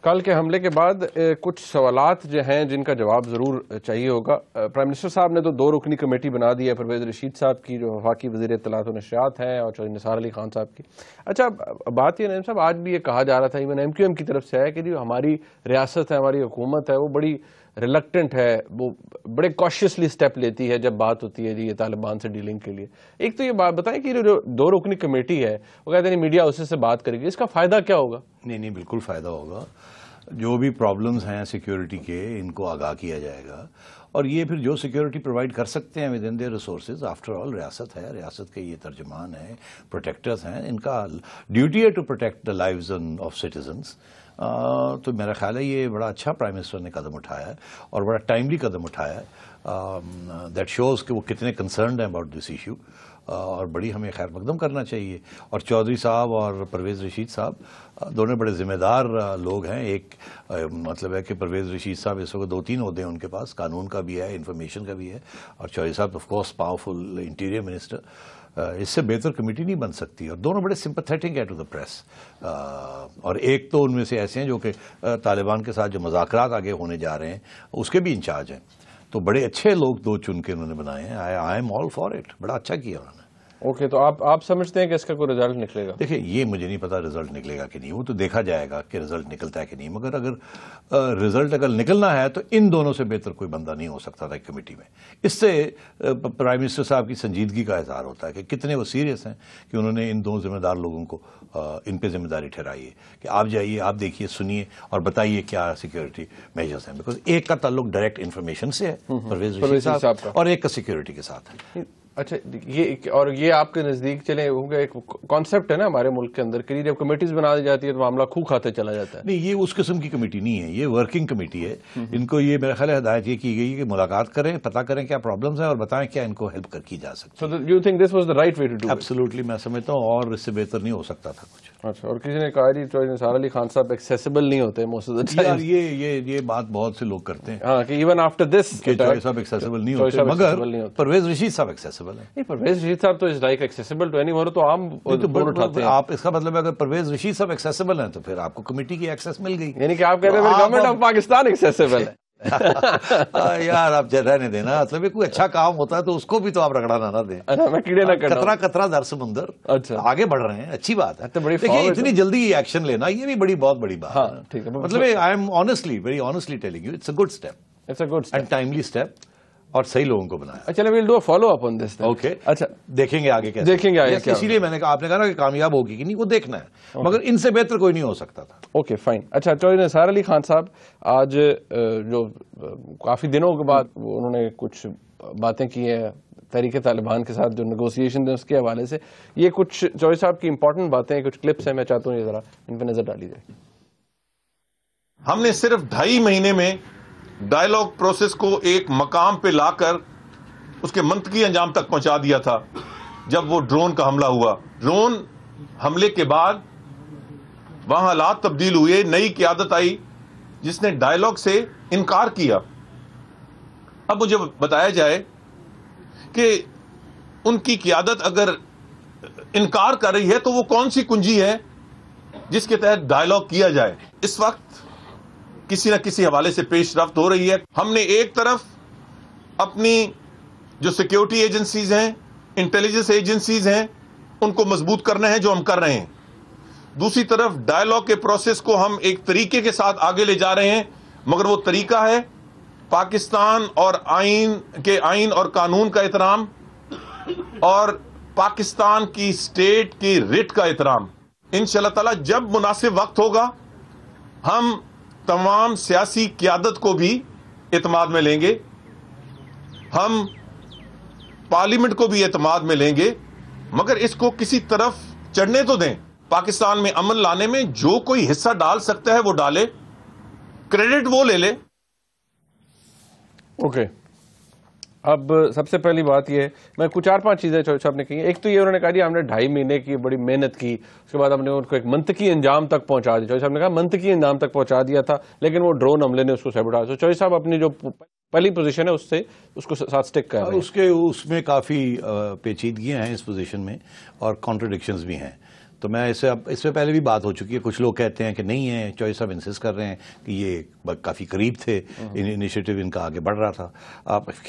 کل کے حملے کے بعد کچھ سوالات جو ہیں جن کا جواب ضرور چاہیے ہوگا. پرائم منسٹر صاحب نے تو 2 رکنی کمیٹی بنا دی ہے, پرویز رشید صاحب کی جو وفاقی وزیر اطلاعات و نشریات ہیں, اور چودھری نثار علی خان صاحب کی. اچھا بات یہ نعیم صاحب, آج بھی یہ کہا جا رہا تھا ایون ایم کیو ایم کی طرف سے ہے کہ جو ہماری ریاست ہے, ہماری حکومت ہے, وہ بڑی ریلکٹنٹ ہے, وہ بڑے کاشیسلی سٹیپ لیتی ہے جب بات ہوتی ہے جی یہ طالبان سے ڈیلنگ کے لیے. ایک تو یہ بات بتائیں کہ جو 2 رکنی کمیٹی ہے وہ کہتے ہیں میڈیا ہاؤسز سے بات کرے گی, اس کا فائدہ کیا ہوگا؟ نہیں بالکل فائدہ ہوگا. جو بھی پرابلمز ہیں سیکیورٹی کے, ان کو آگاہ کیا جائے گا, اور یہ پھر جو سیکیورٹی پرووائڈ کر سکتے ہیں with in their resources. After all ریاست ہے, ریاست کے یہ ترجمان ہیں, پروٹیکٹرز ہیں, ان کا ڈیوٹی ہے to protect the lives of citizens. تو میرا خیال ہے یہ بڑا اچھا پرائم منسٹر نے قدم اٹھایا ہے, اور بڑا ٹائملی قدم اٹھایا ہے. دیٹ شوز کہ وہ کتنے کنسرنڈ ہیں اباؤٹ دس ایشو, اور بڑی ہمیں خیر مقدم کرنا چاہیے. اور چودھری صاحب اور پرویز رشید صاحب دونوں بڑے ذمہ دار لوگ ہیں. ایک مطلب ہے کہ پرویز رشید صاحب اس وقت 2-3 عہدے ہیں ان کے پاس, قانون کا بھی ہے, انفارمیشن کا بھی ہے, اور چودھری صاحب of course powerful interior minister. اس سے بہتر کمیٹی نہیں بن سکتی, اور دونوں بڑے سمپتھیٹک ہیں ٹو دا پریس. اور ایک تو ان میں سے ایسے ہیں جو کہ طالبان کے ساتھ جو مذاکرات آگے ہونے جا رہے ہیں اس کے بھی انچارج ہیں. تو بڑے اچھے لوگ 2 چن کے انہوں نے بنائے ہیں. I am all for it. بڑا اچھا کیا انہوں نے. اوکے, تو آپ سمجھتے ہیں کہ اس کا کوئی رزلٹ نکلے گا؟ دیکھیں یہ مجھے نہیں پتا رزلٹ نکلے گا کہ نہیں, وہ تو دیکھا جائے گا کہ رزلٹ نکلتا ہے کہ نہیں. مگر اگر رزلٹ اگر نکلنا ہے تو ان دونوں سے بہتر کوئی بندہ نہیں ہو سکتا تھا کمیٹی میں. اس سے پرائم منسٹر صاحب کی سنجیدگی کا اظہار ہوتا ہے کہ کتنے وہ سیریس ہیں کہ انہوں نے ان 2 ذمہ دار لوگوں کو ان پہ ذمہ داری ٹھہرائی ہے کہ آپ جائیے, آپ دیکھیے, سنیے اور بتائیے کیا سیکیورٹی میجرز ہیں. بیکاز ایک کا تعلق ڈائریکٹ انفارمیشن سے ہے پرویز رشید صاحب کا, اور ایک کا سیکیورٹی کے ساتھ ہے. اچھا, یہ آپ کے نزدیک چلیں ایک کانسیپٹ ہے نا ہمارے ملک کے اندر کہ جب کمیٹیز بنا دی جاتی ہے تو معاملہ کھو کھاتے چلا جاتا ہے. نہیں, یہ اس قسم کی کمیٹی نہیں ہے, یہ ورکنگ کمیٹی ہے. ان کو یہ میرا خیال ہے ہدایت یہ کی گئی کہ ملاقات کریں, پتہ کریں کیا پرابلمز ہیں, اور بتائیں کیا ان کو ہیلپ کی جا سکتی ہے. So you think this was the right way to do it? Absolutely میں سمجھتا ہوں, اور اس سے بہتر نہیں ہو سکتا تھا کچھ. اچھا, اور کسی نے کہا جی چودھری نثار علی خان صاحب ایکسیسیبل نہیں ہوتے موسٹ آف دی ٹائم. یہ بات بہت سے لوگ کرتے ہیں, ہاں, کہ ایون آفٹر دس چودھری صاحب ایکسیسیبل نہیں ہوتے, مگر پرویز رشید صاحب ایکسیسیبل ہیں. نہیں, پرویز رشید صاحب تو is like accessible to anyone, تو عام فون اٹھاتے ہیں. آپ اس کا مطلب ہے اگر پرویز رشید صاحب ایکسیسیبل ہیں تو پھر آپ کو کمیٹی کی ایکسیس مل گئی. یعنی کہ آپ کہہ رہے ہیں گورنمنٹ آف پاکستان ایکسیسیبل ہے. یار آپ رہنے دینا, مطلب کوئی اچھا کام ہوتا ہے تو اس کو بھی تو آپ رگڑانا نہ دیں. میں کیڑے نہ کرنا, قطرہ در سمندر. اچھا, آگے بڑھ رہے ہیں, اچھی بات ہے. دیکھیں اتنی جلدی ایکشن لینا یہ بھی بہت بڑی بات ہے. ٹھیک ہے, مطلب I am honestly very honestly telling you it's a good step, it's a good and timely step, اور صحیح لوگوں کو بنایا. چلیں we'll do a follow up on this. Okay, اچھا دیکھیں گے آگے کیسے, دیکھیں گے آگے. اسی لیے میں نے کہا, آپ نے کہا نا کہ کامیاب ہوگی کہ نہیں, وہ دیکھنا ہے, مگر ان سے بہتر کوئی نہیں ہو سکتا تھا. Okay fine. اچھا, چودھری نثار علی خان صاحب آج جو کافی دنوں کے بعد انہوں نے کچھ باتیں کی ہیں تحریک طالبان کے ساتھ جو نیگوسیشن ہے اس کے حوالے سے, یہ کچھ چودھری صاحب کی امپورٹنٹ باتیں, کچھ کلپس ہیں, میں چاہتا ہوں یہ ذرا ان پہ نظر ڈالی جائے. ہم نے صرف 2.5 مہینے میں ڈائیلاگ پروسیس کو ایک مقام پہ لا کر اس کے منطقی انجام تک پہنچا دیا تھا جب وہ ڈرون کا حملہ ہوا. ڈرون حملے کے بعد وہاں حالات تبدیل ہوئے, نئی قیادت آئی جس نے ڈائیلاگ سے انکار کیا. اب مجھے بتایا جائے کہ ان کی قیادت اگر انکار کر رہی ہے تو وہ کون سی کنجی ہے جس کے تحت ڈائیلاگ کیا جائے. اس وقت کسی نہ کسی حوالے سے پیش رفت ہو رہی ہے. ہم نے ایک طرف اپنی جو سیکیورٹی ایجنسیز ہیں, انٹیلیجنس ایجنسیز ہیں, ان کو مضبوط کرنا ہے جو ہم کر رہے ہیں. دوسری طرف ڈائیلاگ کے پروسیس کو ہم ایک طریقے کے ساتھ آگے لے جا رہے ہیں, مگر وہ طریقہ ہے پاکستان اور آئین اور قانون کا احترام, اور پاکستان کی اسٹیٹ کی رٹ کا احترام. انشاءاللہ تعالی جب مناسب وقت ہوگا ہم تمام سیاسی قیادت کو بھی اعتماد میں لیں گے, ہم پارلیمنٹ کو بھی اعتماد میں لیں گے, مگر اس کو کسی طرف چڑھنے تو دیں. پاکستان میں امن لانے میں جو کوئی حصہ ڈال سکتا ہے وہ ڈالے, کریڈٹ وہ لے لے. اوکے, اب سب سے پہلی بات یہ ہے, میں کچھ 4-5 چیزیں چودھری صاحب نے کی. ایک تو یہ انہوں نے کہا جی ہم نے 2.5 مہینے کی بڑی محنت کی, اس کے بعد ہم نے ان کو ایک منطقی انجام تک پہنچا دیا. چودھری صاحب نے کہا منطقی انجام تک پہنچا دیا تھا, لیکن وہ ڈرون حملے نے اس کو سیبوٹاژ. تو چودھری صاحب اپنی جو پہلی پوزیشن ہے اس کو ساتھ سٹک کر رہے ہیں. اس میں کافی پیچیدگیاں ہیں اس پوزیشن میں, اور کانٹرڈکشنز بھی ہیں. تو میں اس سے پہلے بھی بات ہو چکی ہے. کچھ لوگ کہتے ہیں کہ نہیں ہے, چوہے صاحب انسسٹ کر رہے ہیں کہ یہ کافی قریب تھے, انیشیٹو ان کا آگے بڑھ رہا تھا.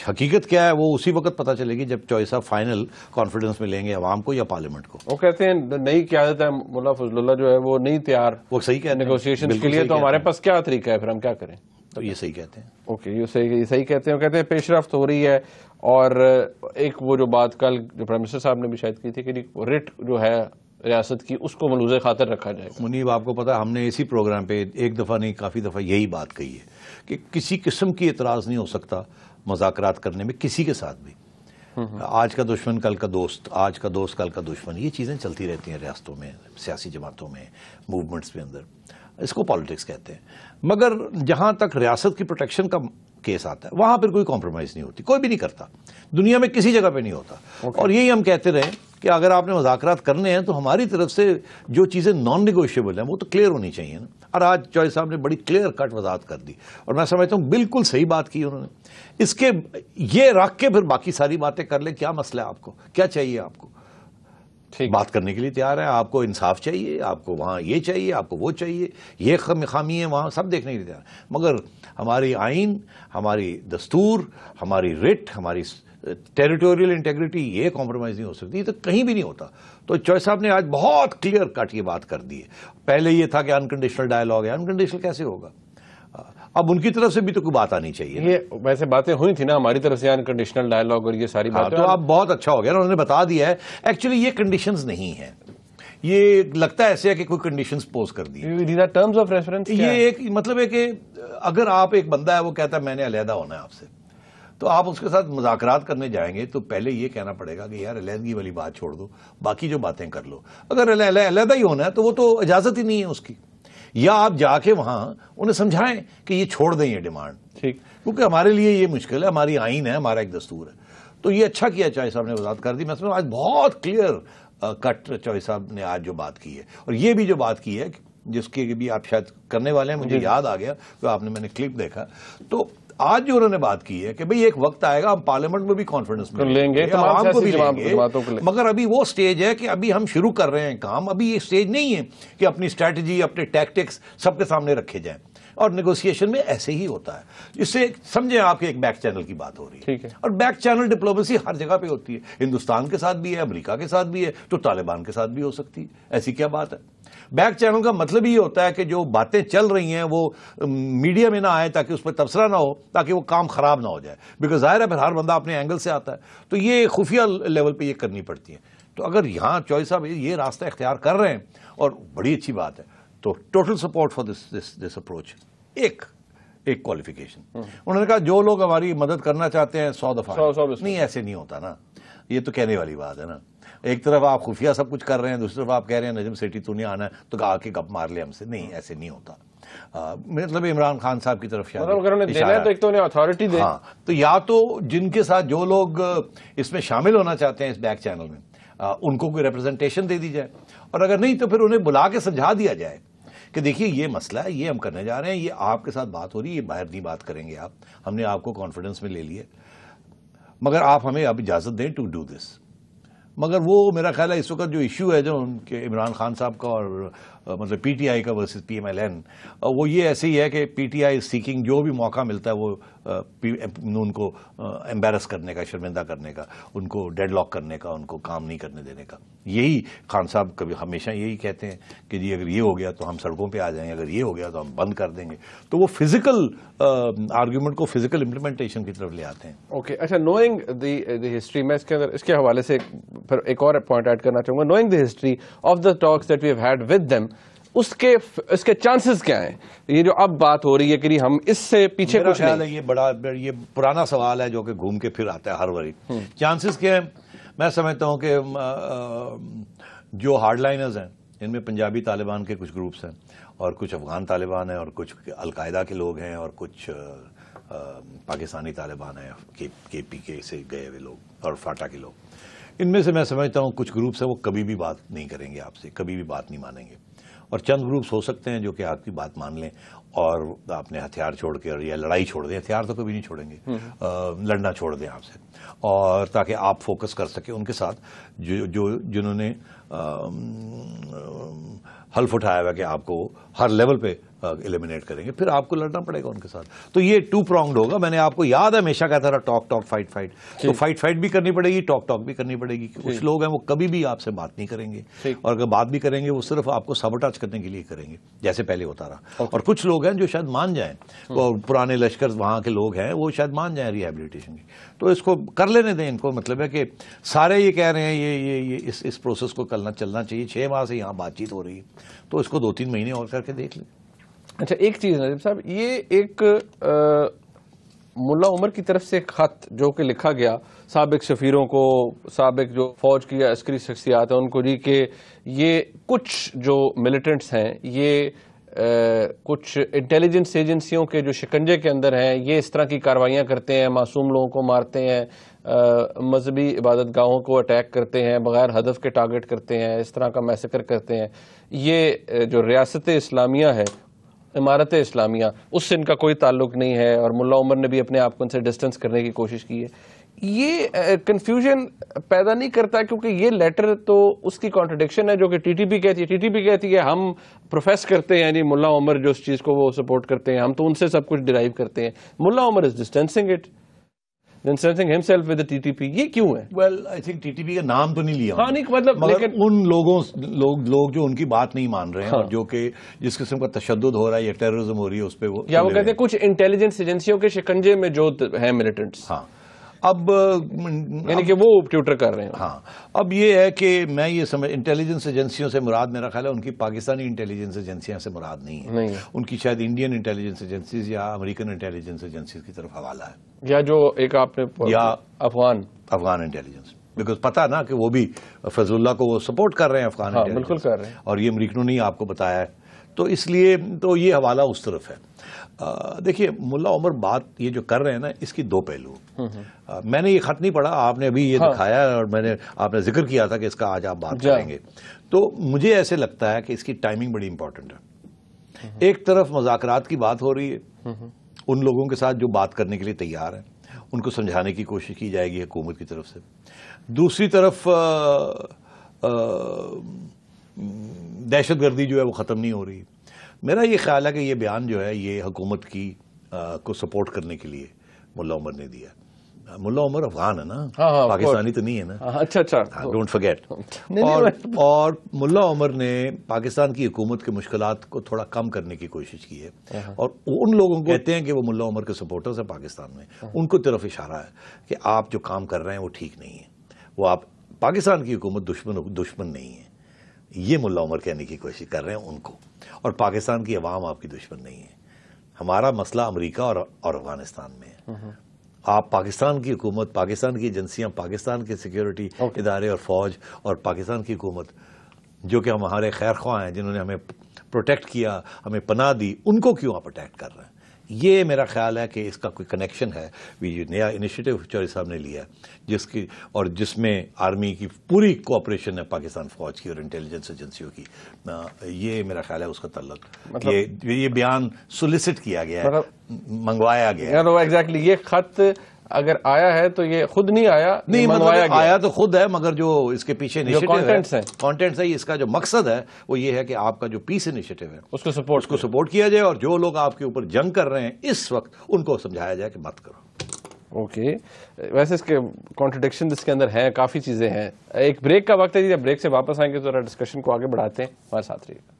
حقیقت کیا ہے وہ اسی وقت پتہ چلے گی جب چوہے صاحب فائنل کانفیڈنس میں لیں گے عوام کو یا پارلیمنٹ کو. وہ کہتے ہیں نئی قیادت ہے ملا فضل اللہ جو ہے وہ نہیں تیار, وہ صحیح کہتے ہیں نیگوسیشن کے لیے, تو ہمارے پاس کیا طریقہ ہے, پھر ہم کیا کریں؟ تو یہ صحیح کہتے ہیں. اوکے, یہ صحیح کہتے ہیں. وہ کہتے ہیں پیش رفت ہو رہی ہے, اور ایک وہ جو بات کل جو پرائم منسٹر صاحب نے بھی شاید کی تھی کہ رٹ جو ہے ریاست کی اس کو ملوز خاطر رکھا جائے گا. منیب آپ کو پتا ہم نے اسی پروگرام پہ ایک دفعہ نہیں کافی دفعہ یہی بات کہی ہے کہ کسی قسم کی اعتراض نہیں ہو سکتا مذاکرات کرنے میں کسی کے ساتھ بھی. آج کا دشمن کل کا دوست, آج کا دوست کل کا دشمن, یہ چیزیں چلتی رہتی ہیں ریاستوں میں, سیاسی جماعتوں میں, موومنٹس کے اندر. اس کو پالیٹکس کہتے ہیں. مگر جہاں تک ریاست کی پروٹیکشن کا کیس آتا ہے وہاں پھر کوئی کمپرومائز نہیں ہوتی, کوئی بھی نہیں کرتا, دنیا میں کسی جگہ پہ نہیں ہوتا. اور یہی ہم کہتے رہے کہ اگر آپ نے مذاکرات کرنے ہیں تو ہماری طرف سے جو چیزیں نان نیگوشیبل ہیں وہ تو کلیئر ہونی چاہیے نا. اور آج چوہے صاحب نے بڑی کلیئر کٹ وضاحت کر دی, اور میں سمجھتا ہوں بالکل صحیح بات کی انہوں نے. اس کے یہ رکھ کے پھر باقی ساری باتیں کر لیں, کیا مسئلہ ہے آپ کو, کیا چاہیے آپ کو, بات کرنے کے لیے تیار ہے. آپ کو انصاف چاہیے, آپ کو وہاں یہ چاہیے, آپ کو وہ چاہیے, یہ خامی ہے وہاں, سب دیکھنے کے لیے تیار ہے. مگر ہماری آئین, ہماری دستور, ہماری رٹ, ہماری ٹیریٹوریل انٹیگریٹی, یہ کمپرومائز نہیں ہو سکتی, یہ تو کہیں بھی نہیں ہوتا. تو چوہے صاحب نے آج بہت کلیئر کٹ یہ بات کر دی ہے. پہلے یہ تھا کہ انکنڈیشنل ڈائلاگ ہے, انکنڈیشنل کیسے ہوگا؟ اب ان کی طرف سے بھی تو کوئی بات آنی چاہیے. یہ ویسے باتیں ہوئی تھی نا ہماری طرف سے, انکنڈیشنل ڈائلاگ اور یہ ساری باتیں, تو اب بہت اچھا ہو گیا نا, انہوں نے بتا دیا ہے. ایکچولی یہ کنڈیشنز نہیں ہیں, یہ لگتا ہے ایسے ہے کہ کوئی کنڈیشنز پوز کر دی. these are terms of reference. یہ ایک مطلب ہے کہ اگر آپ ایک بندہ ہے وہ کہتا ہے میں نے علیحدہ ہونا ہے آپ سے, تو آپ اس کے ساتھ مذاکرات کرنے جائیں گے تو پہلے یہ کہنا پڑے گا کہ یار علیحدگی والی بات چھوڑ دو, باقی جو باتیں کر لو. اگر علیحدہ ہی ہونا ہے تو وہ تو اجازت ہی نہیں ہے اس کی, یا آپ جا کے وہاں انہیں سمجھائیں کہ یہ چھوڑ دیں یہ ڈیمانڈ, ٹھیک, کیونکہ ہمارے لیے یہ مشکل ہے, ہماری آئین ہے, ہمارا ایک دستور ہے. تو یہ اچھا کیا چوہے صاحب نے وضاحت کر دی. میں سمجھوں آج بہت کلیئر کٹ چوہے صاحب نے آج جو بات کی ہے, اور یہ بھی جو بات کی ہے جس کے بھی آپ شاید کرنے والے ہیں, مجھے یاد آ گیا تو آپ نے, میں نے کلپ دیکھا, تو آج جو انہوں نے بات کی ہے کہ بھئی ایک وقت آئے گا ہم پارلیمنٹ میں بھی کانفیڈنس میں لیں گے, عوام کو بھی لیں گے, جماعتوں کو لیں گے. مگر ابھی وہ سٹیج ہے کہ ابھی ہم شروع کر رہے ہیں کام. ابھی یہ سٹیج نہیں ہے کہ اپنی اسٹریٹجی, اپنے ٹیکٹکس سب کے سامنے رکھے جائیں. اور نیگوسیشن میں ایسے ہی ہوتا ہے. اس سے سمجھیں آپ کے ایک بیک چینل کی بات ہو رہی ہے, ٹھیک ہے, اور بیک چینل ڈپلومیسی ہر جگہ پہ ہوتی ہے. ہندوستان کے ساتھ بھی ہے, امریکہ کے ساتھ بھی ہے, تو طالبان کے ساتھ بھی ہو سکتی ہے. ایسی کیا بات ہے؟ بیک چینل کا مطلب یہ ہوتا ہے کہ جو باتیں چل رہی ہیں وہ میڈیا میں نہ آئے تاکہ اس پہ تبصرہ نہ ہو, تاکہ وہ کام خراب نہ ہو جائے. بیکاز ظاہر ہے پھر ہر بندہ اپنے اینگل سے آتا ہے, تو یہ خفیہ لیول پہ یہ کرنی پڑتی ہے. تو اگر یہاں چوہے صاحب یہ راستہ اختیار کر رہے ہیں اور بڑی اچھی بات ہے, تو total support for this approach. ایک کوالیفیکیشن انہوں نے کہا جو لوگ ہماری مدد کرنا چاہتے ہیں 100 دفعہ نہیں, ایسے نہیں ہوتا نا, یہ تو کہنے والی بات ہے نا. ایک طرف آپ خفیہ سب کچھ کر رہے ہیں, دوسری طرف آپ کہہ رہے ہیں نجم سیٹھی تو نہیں آنا ہے تو آ کے گپ مار لے ہم سے. نہیں, ایسے نہیں ہوتا. مطلب عمران خان صاحب کی طرف اتھارٹی دے. ہاں, تو یا تو جن کے ساتھ جو لوگ اس میں شامل ہونا چاہتے ہیں اس بیک چینل میں, ان کو کوئی ریپرزنٹیشن دے دی جائے, اور اگر نہیں تو پھر انہیں بلا کے سمجھا دیا جائے کہ دیکھیے یہ مسئلہ ہے, یہ ہم کرنے جا رہے ہیں, یہ آپ کے ساتھ بات ہو رہی ہے, یہ باہر نہیں بات کریں گے آپ, ہم نے آپ کو کانفیڈنس میں لے لیا, مگر آپ ہمیں اب اجازت دیں ٹو ڈو دس. مگر وہ میرا خیال ہے اس وقت جو ایشو ہے جو ان کے عمران خان صاحب کا اور مطلب پی ٹی آئی کا versus P M L N, وہ یہ ایسے ہی ہے کہ پی ٹی آئی سیکنگ جو بھی موقع ملتا ہے وہ ان کو ایمبیرس کرنے کا, شرمندہ کرنے کا, ان کو ڈیڈ لاک کرنے کا, ان کو کام نہیں کرنے دینے کا. یہی خان صاحب کبھی ہمیشہ یہی کہتے ہیں کہ جی اگر یہ ہو گیا تو ہم سڑکوں پہ آ جائیں گے, اگر یہ ہو گیا تو ہم بند کر دیں گے. تو وہ فزیکل آرگیومنٹ کو فزیکل امپلیمنٹیشن کی طرف لے آتے ہیں. اوکے, اچھا, نوئنگ دی ہسٹری, میں اس کے اندر اس کے حوالے سے پھر ایک اور پوائنٹ ایڈ کرنا چاہوں گا. Knowing the history of the talks that we have had with them, اس کے چانسز کیا ہیں؟ یہ جو اب بات ہو رہی ہے کہ ہم اس سے پیچھے کچھ نہیں. یہ پرانا سوال ہے جو کہ گھوم کے پھر آتا ہے ہر واری. چانسز کیا ہیں؟ میں سمجھتا ہوں کہ جو ہارڈ لائنرز ہیں ان میں پنجابی طالبان کے کچھ گروپس ہیں, اور کچھ افغان طالبان ہیں, اور کچھ القاعدہ کے لوگ ہیں, اور کچھ پاکستانی طالبان ہیں, کے پی کے سے گئے ہوئے لوگ, اور فاٹا کے لوگ. ان میں سے میں سمجھتا ہوں کچھ گروپس ہیں وہ کبھی بھی بات نہیں کریں گے آپ سے, کبھی بھی بات نہیں مانیں گے, اور چند گروپس ہو سکتے ہیں جو کہ آپ کی بات مان لیں اور اپنے ہتھیار چھوڑ کے یا لڑائی چھوڑ دیں. ہتھیار تو کبھی نہیں چھوڑیں گے, لڑنا چھوڑ دیں آپ سے, اور تاکہ آپ فوکس کر سکیں ان کے ساتھ جنہوں نے حلف اٹھایا ہوا کہ آپ کو ہر لیول پہ ایلیمینیٹ کریں گے, پھر آپ کو لڑنا پڑے گا ان کے ساتھ. تو یہ 2 pronged ہوگا. میں نے آپ کو یاد ہے ہمیشہ کہتا رہا ٹاک فائٹ, تو فائٹ بھی کرنی پڑے گی, ٹاک بھی کرنی پڑے گی. کچھ لوگ ہیں وہ کبھی بھی آپ سے بات نہیں کریں گے, اور اگر بات بھی کریں گے وہ صرف آپ کو سابوٹاج کرنے کے لیے کریں گے جیسے پہلے ہوتا رہا. اور کچھ لوگ ہیں جو شاید مان جائیں, اور پرانے لشکر وہاں کے لوگ ہیں وہ شاید مان جائیں ریہیبلیٹیشن کی. تو اس کو کر لینے دیں ان کو. مطلب ہے کہ سارے یہ کہہ رہے ہیں یہ اس پروسیس کو چلنا چاہیے. 6 ماہ سے یہاں بات چیت ہو رہی ہے, تو اس کو 2-3 مہینے اور کر کے دیکھ لیں. اچھا ایک چیز نجیب صاحب, یہ ایک ملا عمر کی طرف سے ایک خط جو کہ لکھا گیا سابق سفیروں کو, سابق جو فوج کی عسکری شخصیات ہیں ان کو, جی کہ یہ کچھ جو ملیٹنٹس ہیں یہ کچھ انٹیلیجنس ایجنسیوں کے جو شکنجے کے اندر ہیں, یہ اس طرح کی کاروائیاں کرتے ہیں, معصوم لوگوں کو مارتے ہیں, مذہبی عبادت گاہوں کو اٹیک کرتے ہیں, بغیر ہدف کے ٹارگٹ کرتے ہیں, اس طرح کا میسکر کرتے ہیں. یہ جو ریاست اسلامیہ ہے, امارت اسلامیہ, اس سے ان کا کوئی تعلق نہیں ہے, اور ملا عمر نے بھی اپنے آپ کو ان سے ڈسٹنس کرنے کی کوشش کی ہے. یہ کنفیوژن پیدا نہیں کرتا کیونکہ یہ لیٹر تو اس کی کانٹرڈکشن ہے جو کہ ٹی ٹی پی کہتی ہے. ٹی ٹی پی کہتی ہے ہم پروفیس کرتے ہیں, یعنی ملا عمر جو اس چیز کو وہ سپورٹ کرتے ہیں, ہم تو ان سے سب کچھ ڈرائیو کرتے ہیں. Mullah Omar is distancing it, distancing himself with the TTP. یہ کیوں ہے؟ Well I think T T P کا نام تو نہیں لیا, ہاں نہیں مطلب, مگر لیکن ان لوگ جو ان کی بات نہیں مان رہے ہیں, اور جو کہ جس قسم کا تشدد ہو رہا ہے یا ٹیررزم ہو رہی ہے اس پہ یا وہ کہتے ہیں کچھ انٹیلیجنس ایجنسیوں کے شکنجے میں جو ہیں ملیٹنٹس. ہاں اب یعنی کہ وہ ٹیوٹر کر رہے ہیں. ہاں اب یہ ہے کہ میں یہ سمجھ انٹیلیجنس ایجنسیوں سے مراد میرا خیال ہے ان کی پاکستانی انٹیلیجنس ایجنسیاں سے مراد نہیں ہے, ان کی شاید انڈین انٹیلیجنس ایجنسیز یا امریکن انٹیلیجنس ایجنسیز کی طرف حوالہ ہے, یا جو ایک آپ نے یا افغان انٹیلیجنس, بیکاز پتا نا کہ وہ بھی فضل اللہ کو وہ سپورٹ کر رہے ہیں افغان انٹیلیجنس, بالکل کر رہے ہیں, اور یہ امریکنوں نے آپ کو بتایا ہے, تو اس لیے تو یہ حوالہ اس طرف ہے. دیکھیے ملا عمر بات یہ جو کر رہے ہیں نا, اس کی 2 پہلو. میں نے یہ خط نہیں پڑھا, آپ نے ابھی یہ دکھایا ہے, اور آپ نے ذکر کیا تھا کہ اس کا آج آپ بات کریں گے, تو مجھے ایسے لگتا ہے کہ اس کی ٹائمنگ بڑی امپورٹنٹ ہے. ایک طرف مذاکرات کی بات ہو رہی ہے, ان لوگوں کے ساتھ جو بات کرنے کے لیے تیار ہیں ان کو سمجھانے کی کوشش کی جائے گی حکومت کی طرف سے. دوسری طرف دہشت گردی جو ہے وہ ختم نہیں ہو رہی. میرا یہ خیال ہے کہ یہ بیان جو ہے یہ حکومت کی کو سپورٹ کرنے کے لیے ملا عمر نے دیا. ملا عمر افغان ہے نا, پاکستانی تو نہیں ہے نا. اچھا ڈونٹ فرگیٹ. اور ملا عمر نے پاکستان کی حکومت کے مشکلات کو تھوڑا کم کرنے کی کوشش کی ہے, اور ان لوگوں کو کہتے ہیں کہ وہ ملا عمر کے سپورٹرز ہیں پاکستان میں, ان کو طرف اشارہ ہے کہ آپ جو کام کر رہے ہیں وہ ٹھیک نہیں ہے, وہ آپ پاکستان کی حکومت دشمن نہیں ہے. یہ ملا عمر کہنے کی کوشش کر رہے ہیں ان کو, اور پاکستان کی عوام آپ کی دشمن نہیں ہے. ہمارا مسئلہ امریکہ اور افغانستان میں ہے. آپ پاکستان کی حکومت, پاکستان کی ایجنسیاں, پاکستان کے سیکیورٹی ادارے اور فوج, اور پاکستان کی حکومت جو کہ ہمارے خیر خواہ ہیں, جنہوں نے ہمیں پروٹیکٹ کیا, ہمیں پناہ دی, ان کو کیوں آپ اٹیک کر رہے ہیں؟ یہ میرا خیال ہے کہ اس کا کوئی کنیکشن ہے. یہ نیا انیشیٹو چوہدری صاحب نے لیا جس میں آرمی کی پوری کوآپریشن ہے, پاکستان فوج کی اور انٹیلیجنس ایجنسیوں کی. یہ میرا خیال ہے اس کا تعلق, یہ بیان سولیسٹ کیا گیا ہے, منگوایا گیا ہے. ایگزیکٹلی یہ خط اگر آیا ہے تو یہ خود نہیں آیا, نہیں مطلب آیا تو خود ہے, مگر جو اس کے پیچھے کانٹینٹس ہے, اس کا جو مقصد ہے وہ یہ ہے کہ آپ کا جو پیس انیشیٹو ہے اس کو سپورٹ کیا جائے, اور جو لوگ آپ کے اوپر جنگ کر رہے ہیں اس وقت ان کو سمجھایا جائے کہ مت کرو. اوکے, ویسے اس کے کانٹرڈکشن اس کے اندر ہیں, کافی چیزیں ہیں. ایک بریک کا وقت ہے, جب بریک سے واپس آئیں گے تو ذرا ڈسکشن کو آگے بڑھاتے ہیں, ہمارے ساتھ رہیے گا.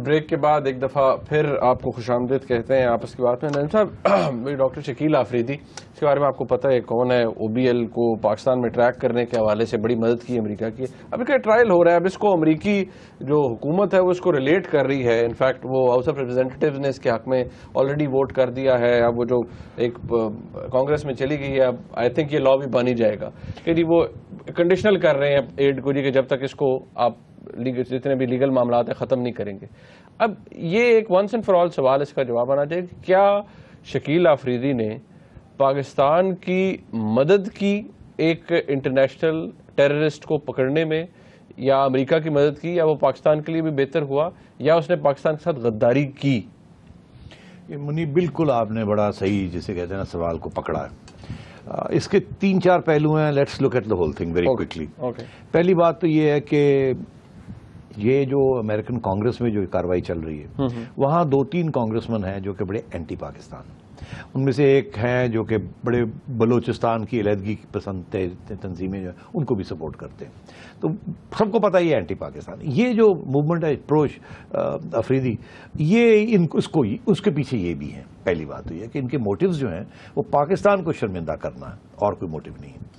بریک کے بعد ایک دفعہ پھر آپ کو خوش آمدید کہتے ہیں آپس کی بات میں. نعیم صاحب, ڈاکٹر شکیل آفریدی, اس کے بارے میں آپ کو پتہ ہے کون ہے, او بی ایل کو پاکستان میں ٹریک کرنے کے حوالے سے بڑی مدد کی امریکہ کی. اب اس کا ٹرائل ہو رہا ہے, اب اس کو امریکی جو حکومت ہے وہ اس کو ریلیٹ کر رہی ہے. انفیکٹ وہ ہاؤس آف ریپرزینٹیوز نے اس کے حق میں آلریڈی ووٹ کر دیا ہے. اب وہ جو ایک کانگریس میں چلی گئی ہے, اب آئی تھنک یہ لا بھی بن ہی جائے گا کہ جی وہ کنڈیشنل کر رہے ہیں ایڈ کو, جی کہ جب تک اس کو آپ جتنے بھی لیگل معاملات ہیں ختم نہیں کریں گے. اب یہ ایک ونس اینڈ فار آل سوال اس کا جواب آنا چاہیے کہ کیا شکیل آفریدی نے پاکستان کی مدد کی ایک انٹرنیشنل ٹیررسٹ کو پکڑنے میں, یا امریکہ کی مدد کی, یا وہ پاکستان کے لیے بھی بہتر ہوا, یا اس نے پاکستان کے ساتھ غداری کی؟ منیب بالکل آپ نے بڑا صحیح جسے کہتے ہیں نا سوال کو پکڑا ہے. اس کے 3-4 پہلو ہیں. Let's look at the whole thing very quickly. پہلی بات تو یہ ہے کہ یہ جو امریکن کانگریس میں جو کاروائی چل رہی ہے وہاں 2-3 کانگریسمین ہیں جو کہ بڑے اینٹی پاکستان. ان میں سے ایک ہیں جو کہ بڑے بلوچستان کی علیحدگی پسند تنظیمیں جو ہیں ان کو بھی سپورٹ کرتے ہیں. تو سب کو پتہ یہ اینٹی پاکستان. یہ جو موومنٹ ہے پروش افریدی, یہ اس کے پیچھے یہ بھی ہیں. پہلی بات تو یہ کہ ان کے موٹیوز جو ہیں وہ پاکستان کو شرمندہ کرنا ہے, اور کوئی موٹیو نہیں ہے.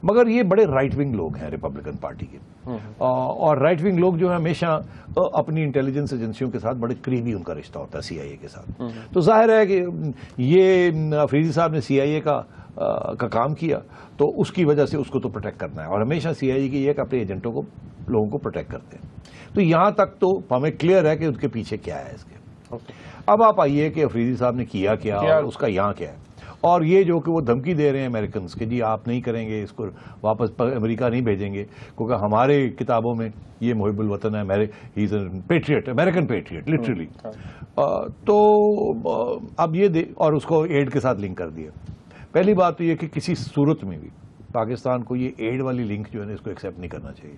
مگر یہ بڑے رائٹ ونگ لوگ ہیں ریپبلکن پارٹی کے, اور رائٹ ونگ لوگ جو ہیں ہمیشہ اپنی انٹیلیجنس ایجنسیوں کے ساتھ بڑے قریبی ان کا رشتہ ہوتا ہے سی آئی اے کے ساتھ. تو ظاہر ہے کہ یہ افریدی صاحب نے سی آئی اے کا کام کیا تو اس کی وجہ سے اس کو تو پروٹیکٹ کرنا ہے, اور ہمیشہ سی آئی اے کی یہ کہ اپنے ایجنٹوں کو لوگوں کو پروٹیکٹ کرتے ہیں. تو یہاں تک تو ہمیں کلیئر ہے کہ ان کے پیچھے کیا ہے اس کے. اب آپ آئیے کہ افریدی صاحب نے کیا کیا اور اس کا یہاں کیا ہے. اور یہ جو کہ وہ دھمکی دے رہے ہیں امریکنز کہ جی آپ نہیں کریں گے اس کو واپس امریکہ نہیں بھیجیں گے, کیونکہ ہمارے کتابوں میں یہ محب الوطن ہے, ہی از اے پیٹریٹ, امریکن پیٹریٹ لٹرلی. تو اب یہ اور اس کو ایڈ کے ساتھ لنک کر دیا. پہلی بات تو یہ کہ کسی صورت میں بھی پاکستان کو یہ ایڈ والی لنک جو ہے نا اس کو ایکسیپٹ نہیں کرنا چاہیے.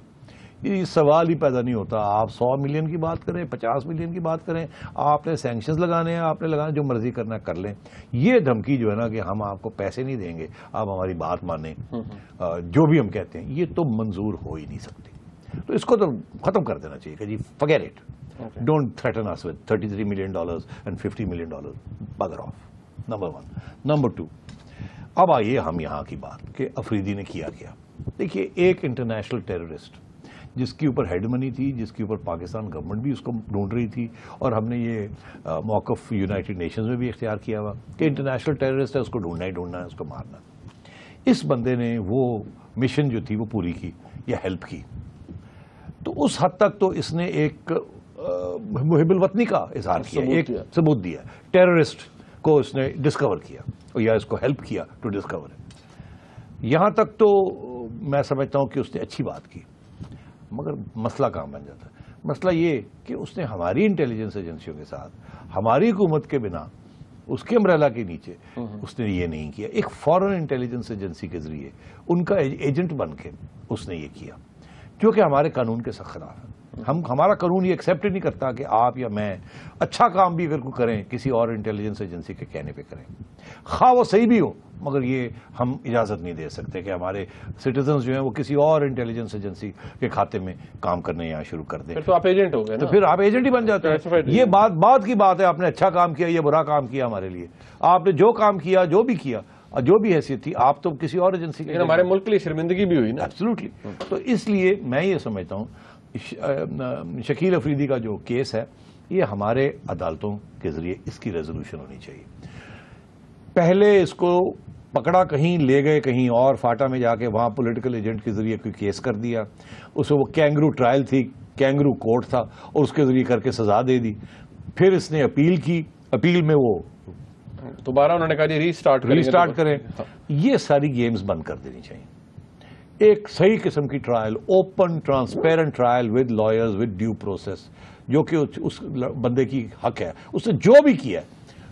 یہ سوال ہی پیدا نہیں ہوتا. آپ 100 ملین کی بات کریں, 50 ملین کی بات کریں, آپ نے سینکشنز لگانے ہیں, آپ نے لگانا جو مرضی کرنا کر لیں. یہ دھمکی جو ہے نا کہ ہم آپ کو پیسے نہیں دیں گے, آپ ہماری بات مانیں, جو بھی ہم کہتے ہیں, یہ تو منظور ہو ہی نہیں سکتی. تو اس کو تو ختم کر دینا چاہیے کہ جی forget it. Don't threaten us with $33 million and $50 million. Bugger off. Number 1. Number 2. اب آئیے ہم یہاں کی بات کہ افریدی نے کیا کیا. دیکھیے ایک انٹرنیشنل ٹیررسٹ جس کے اوپر ہیڈ منی تھی, جس کے اوپر پاکستان گورنمنٹ بھی اس کو ڈھونڈ رہی تھی, اور ہم نے یہ موقف یونائٹڈ نیشنز میں بھی اختیار کیا ہوا کہ انٹرنیشنل ٹیررسٹ ہے, اس کو ڈھونڈنا ہی ڈھونڈنا ہے, اس کو مارنا. اس بندے نے وہ مشن جو تھی وہ پوری کی یا ہیلپ کی. تو اس حد تک تو اس نے ایک محب الوطنی کا اظہار کیا, ایک ثبوت دیا. ٹیررسٹ کو اس نے ڈسکور کیا یا اس کو ہیلپ کیا ٹو ڈسکور. یہاں تک تو میں سمجھتا ہوں کہ اس نے اچھی بات کی. مگر مسئلہ کہاں بن جاتا ہے؟ مسئلہ یہ کہ اس نے ہماری انٹیلیجنس ایجنسیوں کے ساتھ, ہماری حکومت کے بنا, اس کے امبریلا کے نیچے اس نے یہ نہیں کیا. ایک فارن انٹیلیجنس ایجنسی کے ذریعے ان کا ایجنٹ بن کے اس نے یہ کیا, جو کہ ہمارے قانون کے سخت خلاف ہے. ہمارا قانون یہ ایکسیپٹ نہیں کرتا کہ آپ یا میں اچھا کام بھی اگر کوئی کریں کسی اور انٹیلیجنس ایجنسی کے کہنے پہ کریں, خواہ وہ صحیح بھی ہو, مگر یہ ہم اجازت نہیں دے سکتے کہ ہمارے سٹیزنز جو ہیں وہ کسی اور انٹیلیجنس ایجنسی کے کھاتے میں کام کرنے یہاں شروع کر دیں. پھر تو آپ ایجنٹ ہو گئے, تو پھر آپ ایجنٹ ہی بن جاتے ہیں. یہ بات کی بات ہے, آپ نے اچھا کام کیا یا برا کام کیا ہمارے لیے, آپ نے جو کام کیا جو بھی کیا جو بھی حیثیت تھی, آپ تو کسی اور ایجنسی کے. ہمارے ملک کے لیے شرمندگی بھی ہوئی نا. ایبسلیوٹلی. تو اس لیے میں یہ سمجھتا ہوں شکیل افریدی کا جو کیس ہے یہ ہمارے عدالتوں کے ذریعے اس کی ریزولوشن ہونی چاہیے. پہلے اس کو پکڑا, کہیں لے گئے, کہیں اور فاٹا میں جا کے وہاں پولیٹیکل ایجنٹ کے ذریعے کوئی کیس کر دیا, اسے وہ کینگرو ٹرائل تھی, کینگرو کورٹ تھا, اور اس کے ذریعے کر کے سزا دے دی. پھر اس نے اپیل کی, اپیل میں وہ دوبارہ انہوں نے کہا جی ری اسٹارٹ کریں. یہ ساری گیمز بند کر دینی چاہیے. ایک صحیح قسم کی trial, open transparent trial with lawyers with due process, جو کہ اس بندے کی حق ہے. اس نے جو بھی کیا ہے,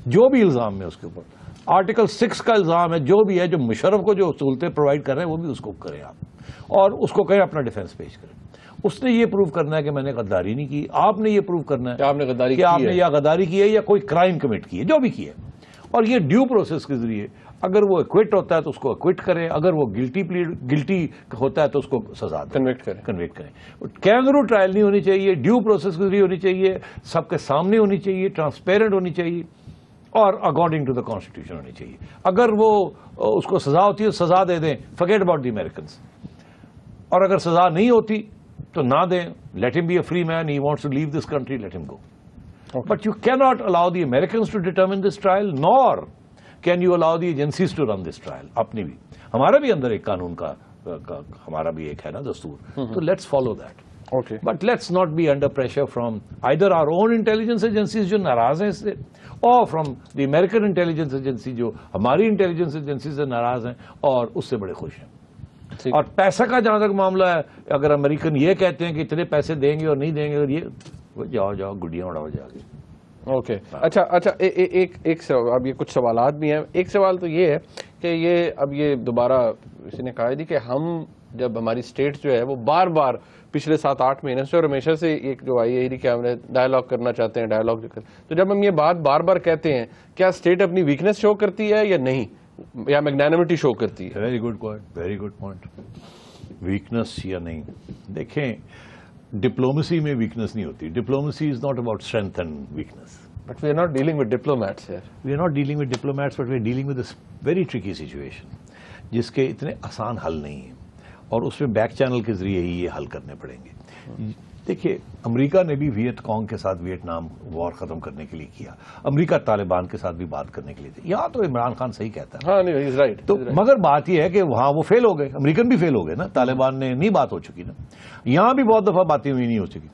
جو بھی الزام ہے اس کے اوپر, آرٹیکل 6 کا الزام ہے, جو بھی ہے, جو مشرف کو جو سہولتیں پرووائڈ کر رہے ہیں وہ بھی اس کو کریں آپ, اور اس کو کہیں اپنا ڈیفینس پیش کریں. اس نے یہ پروو کرنا ہے کہ میں نے غداری نہیں کی, آپ نے یہ پروو کرنا ہے کہ آپ نے غداری کہ آپ نے یا غداری کی ہے یا کوئی کرائم کمٹ کی ہے, جو بھی کی ہے. اور یہ ڈیو پروسیس کے ذریعے اگر وہ ایکوٹ ہوتا ہے تو اس کو ایکوٹ کریں, اگر وہ گلٹی ہوتا ہے تو اس کو سزا کنوکٹ کریں. کینگرو ٹرائل نہیں ہونی چاہیے, ڈیو پروسیس کے ذریعے ہونی چاہیے, سب کے سامنے ہونی چاہیے, ٹرانسپیرنٹ ہونی چاہیے, اور اکارڈنگ ٹو دا کانسٹیٹیوشن ہونی چاہیے. اگر وہ اس کو سزا ہوتی ہے سزا دے دیں, فرگیٹ اباؤٹ دی امریکنس. اور اگر سزا نہیں ہوتی تو نہ دیں, let him be a free man, he wants to leave this country, let him go. But you cannot allow the Americans to determine this trial, nor can you allow the agencies to run this trial. اپنی بھی, ہمارا بھی اندر ایک قانون کا ہمارا بھی ایک ہے نا دستور, تو let's follow that. Okay. But let's not be under pressure from either our own intelligence agencies جو ناراض ہیں اس سے, اور from the American intelligence agency جو ہماری انٹیلیجنس ایجنسی سے ناراض ہیں اور اس سے بڑے خوش ہیں. اور پیسہ کا جہاں تک معاملہ ہے, اگر امریکن یہ کہتے ہیں کہ اتنے پیسے دیں گے اور نہیں دیں گے, اور یہ جاؤ گڈیاں اڑاؤ جا کے. اوکے, اچھا ایک اب یہ کچھ سوالات بھی ہیں. ایک سوال تو یہ ہے کہ یہ اب یہ دوبارہ کسی نے کہا تھی کہ ہم جب ہماری اسٹیٹ جو ہے وہ بار بار پچھلے 7-8 مہینے سے اور ہمیشہ سے ایک جو آئی ہے کہ ہم نے ڈائلاگ کرنا چاہتے ہیں, ڈائلاگ تو جب ہم یہ بات بار بار کہتے ہیں, کیا اسٹیٹ اپنی ویکنس شو کرتی ہے یا نہیں, یا میگنانیمٹی شو کرتی ہے؟ Very good point, very good point. Weakness یا نہیں, دیکھیں ڈپلومسی میں ویکنس نہیں ہوتی. Diplomacy is not about strength and weakness. But we are not dealing with diplomats here. We are not dealing with diplomats, but we are dealing with a very tricky situation جس کے اتنے آسان حل نہیں ہیں, اور اس میں بیک چینل کے ذریعے ہی یہ حل کرنے پڑیں گے. دیکھیے امریکہ نے بھی ویت کانگ کے ساتھ ویتنام وار ختم کرنے کے لیے کیا, امریکہ طالبان کے ساتھ بھی بات کرنے کے لیے تھی. یہاں تو عمران خان صحیح کہتا ہے. ہاں نہیں, از رائٹ. تو مگر بات یہ ہے کہ وہاں وہ فیل ہو گئے, امریکن بھی فیل ہو گئے نا, طالبان نے نہیں بات ہو چکی نا, یہاں بھی بہت دفعہ باتیں ہوئی نہیں ہو چکی.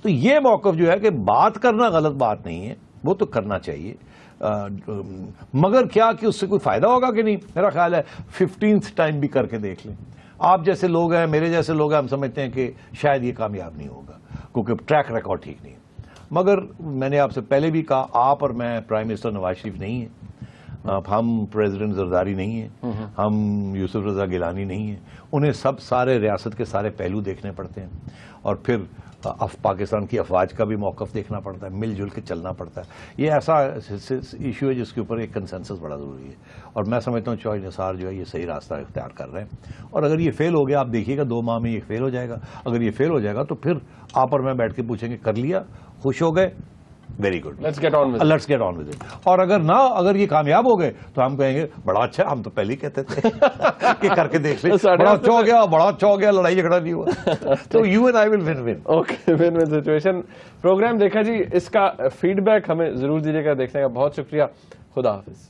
تو یہ موقف جو ہے کہ بات کرنا غلط بات نہیں ہے, وہ تو کرنا چاہیے, مگر کیا کہ اس سے کوئی فائدہ ہوگا کہ نہیں. میرا خیال ہے 15th ٹائم بھی کر کے دیکھ لیں. آپ جیسے لوگ ہیں, میرے جیسے لوگ ہیں, ہم سمجھتے ہیں کہ شاید یہ کامیاب نہیں ہوگا کیونکہ ٹریک ریکارڈ ٹھیک نہیں ہے. مگر میں نے آپ سے پہلے بھی کہا, آپ اور میں پرائم منسٹر نواز شریف نہیں ہیں, ہم پریزیڈنٹ زرداری نہیں ہیں, ہم یوسف رضا گیلانی نہیں ہیں. انہیں سارے ریاست کے سارے پہلو دیکھنے پڑتے ہیں, اور پھر پاکستان کی افواج کا بھی موقف دیکھنا پڑتا ہے, مل جل کے چلنا پڑتا ہے. یہ ایسا ایشو ہے جس کے اوپر ایک کنسنسس بڑا ضروری ہے, اور میں سمجھتا ہوں چوہے نثار جو ہے یہ صحیح راستہ اختیار کر رہے ہیں. اور اگر یہ فیل ہو گیا, آپ دیکھیے گا 2 ماہ میں یہ فیل ہو جائے گا. اگر یہ فیل ہو جائے گا تو پھر آپ اور میں بیٹھ کے پوچھیں گے کر لیا, خوش ہو گئے, very good, let's get on with it. اور اگر یہ کامیاب ہو گئے تو ہم کہیں گے بڑا اچھا, ہم تو پہلے ہی کہتے تھے کہ کر کے دیکھ لیں, بڑا اچھا ہو گیا, لڑائی جھگڑا نہیں ہوا. تو you and I will win win. Okay, win win situation. Programme دیکھا جی, اس کا فیڈ بیک ہمیں ضرور دیجیے گا. دیکھنے کا بہت شکریہ. خدا حافظ.